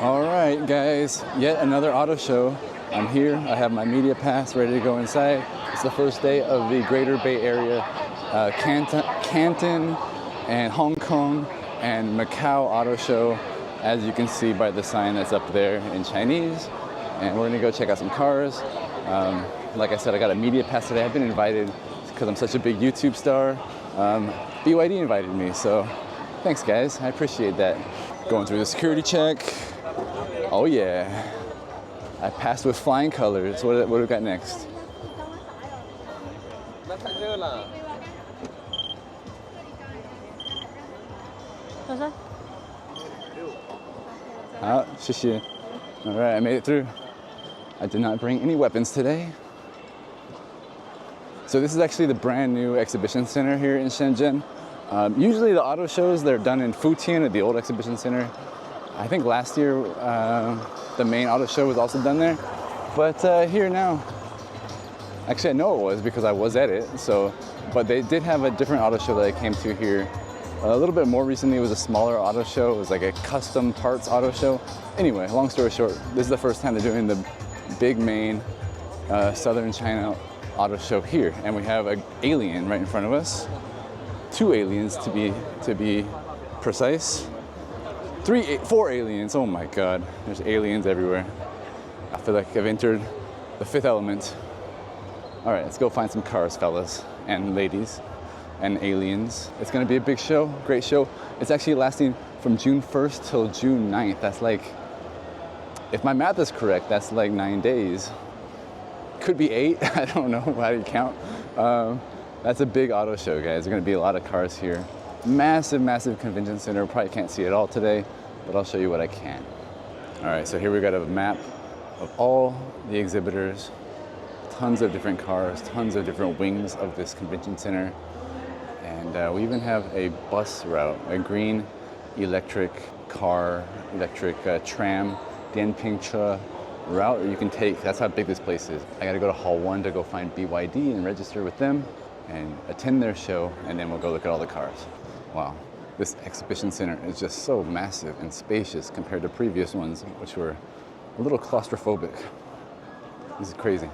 All right, guys, yet another auto show. I'm here. I have my media pass ready to go inside. It's the first day of the Greater Bay Area, Canton and Hong Kong and Macau auto show, as you can see by the sign that's up there in Chinese. And we're gonna go check out some cars. Like I said, I got a media pass today. I've been invited because I'm such a big YouTube star. BYD invited me, so thanks guys, I appreciate that. Going through the security check. Oh yeah, I passed with flying colors. What do we got next? 好，谢谢. All right, I made it through. I did not bring any weapons today. So this is actually the brand new exhibition center here in Shenzhen. Usually the auto shows, they're done in Futian at the old exhibition center. I think last year the main auto show was also done there, but here now. Actually, I know it was because I was at it. So, but they did have a different auto show that I came to here a little bit more recently. It was a smaller auto show. It was like a custom parts auto show. Anyway, long story short, this is the first time they're doing the big main Southern China auto show here, and we have an alien right in front of us. 2 aliens to be precise. 4 aliens. Oh my God, there's aliens everywhere. I feel like I've entered the 5th element. All right, let's go find some cars, fellas and ladies and aliens. It's gonna be a big show, great show. It's actually lasting from June 1st till June 9th. That's like, if my math is correct, that's like 9 days. Could be 8, I don't know, how do you count? That's a big auto show, guys. There's gonna be a lot of cars here. Massive, massive convention center. Probably can't see it all today, but I'll show you what I can. All right, so here we got a map of all the exhibitors, tons of different cars, tons of different wings of this convention center. And we even have a bus route, a green electric car, electric tram, Dianpingche route you can take. That's how big this place is. I gotta go to Hall 1 to go find BYD and register with them and attend their show, and then we'll go look at all the cars. Wow, this exhibition center is just so massive and spacious compared to previous ones, which were a little claustrophobic. This is crazy.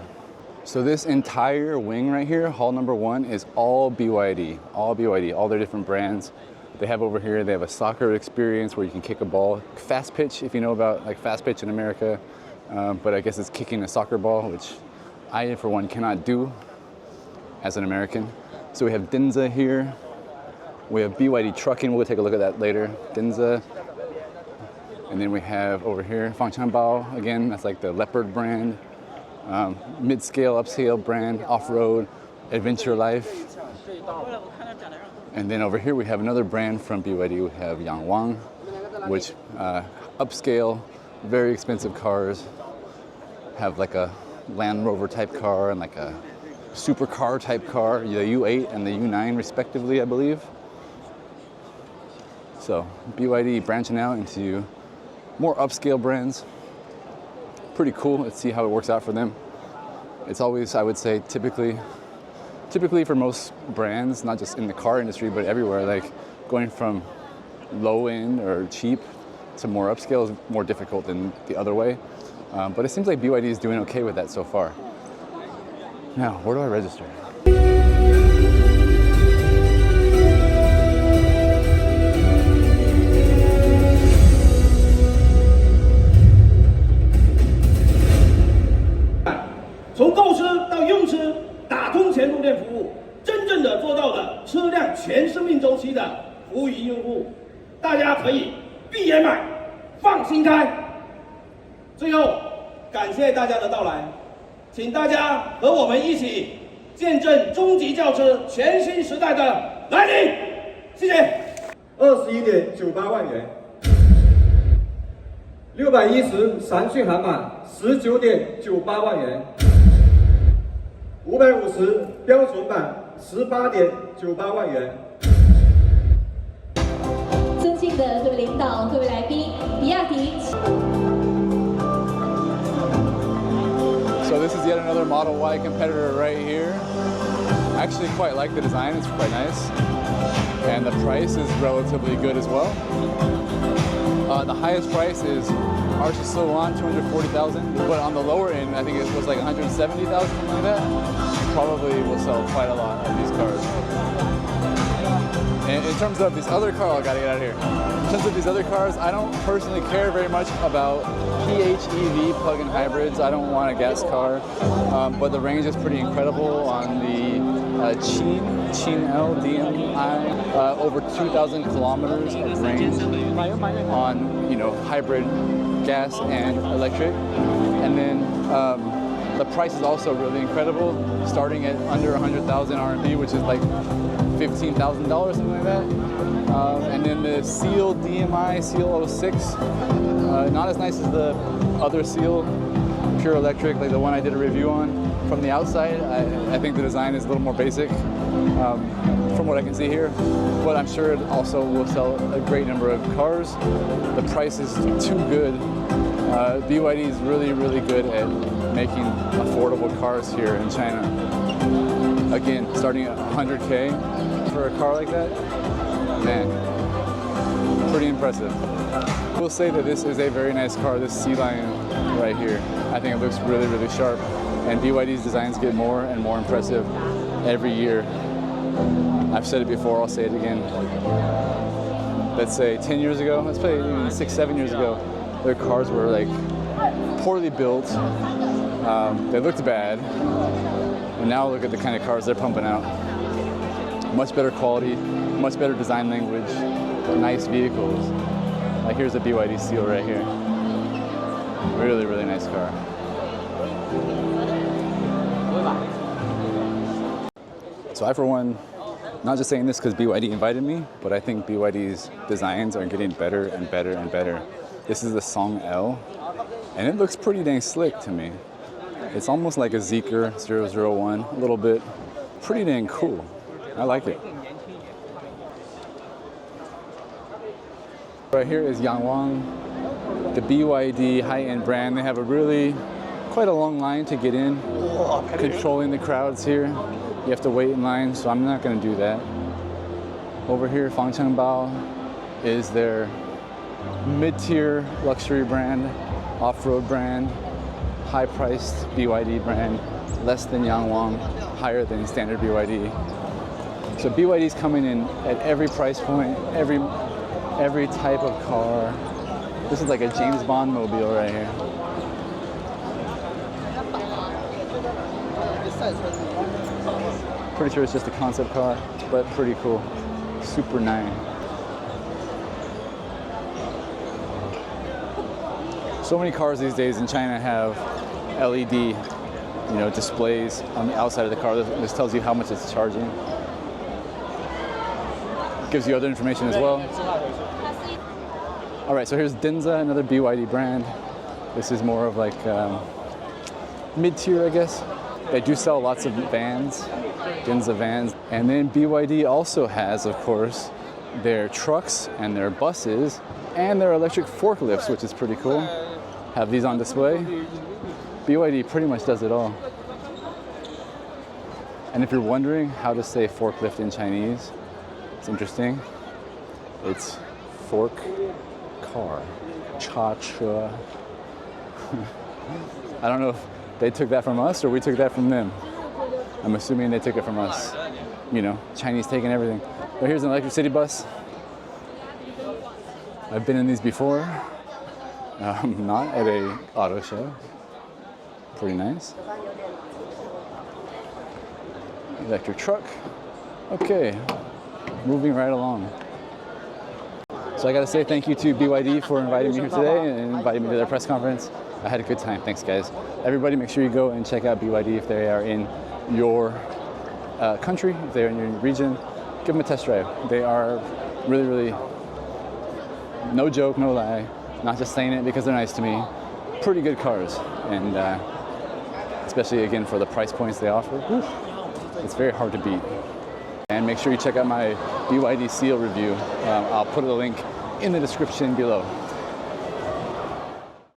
So this entire wing right here, hall number 1, is all BYD, all their different brands. They have over here, they have a soccer experience where you can kick a ball. Fast pitch, if you know about like fast pitch in America, but I guess it's kicking a soccer ball, which I, for one, cannot do as an American. So we have Denza here. We have BYD trucking, we'll take a look at that later, Denza. And then we have over here, Fangchengbao, again, that's like the Leopard brand. Mid-scale, upscale brand, off-road, adventure life. And then over here we have another brand from BYD. We have Yangwang, which upscale, very expensive cars. Have like a Land Rover type car and like a supercar type car, the U8 and the U9 respectively, I believe. So BYD branching out into more upscale brands. Pretty cool. Let's see how it works out for them. It's always, I would say, typically for most brands, not just in the car industry, but everywhere, like going from low end or cheap to more upscale is more difficult than the other way. But it seems like BYD is doing okay with that so far. Now, where do I register? 从购车到用车，打通全供电服务，真正的做到了车辆全生命周期的服务于用户。大家可以闭眼买，放心开。最后，感谢大家的到来，请大家和我们一起见证中级轿车全新时代的来临。谢谢。21.98万元，610闪讯函码19.98万元。 550标准版18.98万元。尊敬的各位领导、各位来宾，比亚迪。So this is yet another Model Y competitor right here. I actually quite like the design, it's quite nice. And the price is relatively good as well. The highest price is Ours is still on 240,000, but on the lower end, I think it was like 170,000, something like that. Probably will sell quite a lot of these cars. And in terms of these other cars, I gotta get out of here. In terms of these other cars, I don't personally care very much about PHEV plug-in hybrids. I don't want a gas car, but the range is pretty incredible on the Qin L DM-i. Over 2,000 kilometers of range on, you know, hybrid gas and electric. And then the price is also really incredible, starting at under 100,000 RMB, which is like $15,000, something like that. And then the Seal DMI, Seal 06, not as nice as the other Seal, pure electric, like the one I did a review on. From the outside, I think the design is a little more basic from what I can see here, but I'm sure it also will sell a great number of cars. The price is too good. BYD is really, really good at making affordable cars here in China. Again, starting at 100K for a car like that, man, pretty impressive. I will say that this is a very nice car, this Sea Lion right here. I think it looks really, really sharp, and BYD's designs get more and more impressive every year. I've said it before, I'll say it again. Let's say 10 years ago, let's say even 6, 7 years ago, their cars were like poorly built, they looked bad, and now look at the kind of cars they're pumping out. Much better quality, much better design language, nice vehicles. Like here's a BYD Seal right here. Really, really nice car. So I, for one, not just saying this because BYD invited me, but I think BYD's designs are getting better and better and better. This is the Song L, and it looks pretty dang slick to me. It's almost like a Zeekr 001, a little bit. Pretty dang cool. I like it. Right here is Yangwang, the BYD high-end brand. They have quite a long line to get in, controlling the crowds here. You have to wait in line, so I'm not gonna do that. Over here, Fangchengbao is their mid-tier luxury brand, off-road brand, high-priced BYD brand, less than Yangwang, higher than standard BYD. So BYD's coming in at every price point, every type of car. This is like a James Bond mobile right here. Pretty sure it's just a concept car, but pretty cool. Super 9. So many cars these days in China have LED, displays on the outside of the car. This tells you how much it's charging. Gives you other information as well. All right, so here's Denza, another BYD brand. This is more of like mid-tier, I guess. They do sell lots of vans, Denza vans. And then BYD also has, of course, their trucks and their buses and their electric forklifts, which is pretty cool. Have these on display. BYD pretty much does it all. And if you're wondering how to say forklift in Chinese, it's interesting. It's fork car, cha che. I don't know if they took that from us or we took that from them. I'm assuming they took it from us. Chinese taking everything. But here's an electric city bus. I've been in these before. Not at a auto show. Pretty nice. Electric truck. Okay, moving right along. So I gotta say thank you to BYD for inviting me here today and inviting me to their press conference. I had a good time, thanks guys. Everybody make sure you go and check out BYD if they are in your country, if they're in your region. Give them a test drive. They are really, really, no joke, no lie, not just saying it because they're nice to me, pretty good cars. And especially again for the price points they offer, it's very hard to beat. And make sure you check out my BYD Seal review. I'll put a link in the description below.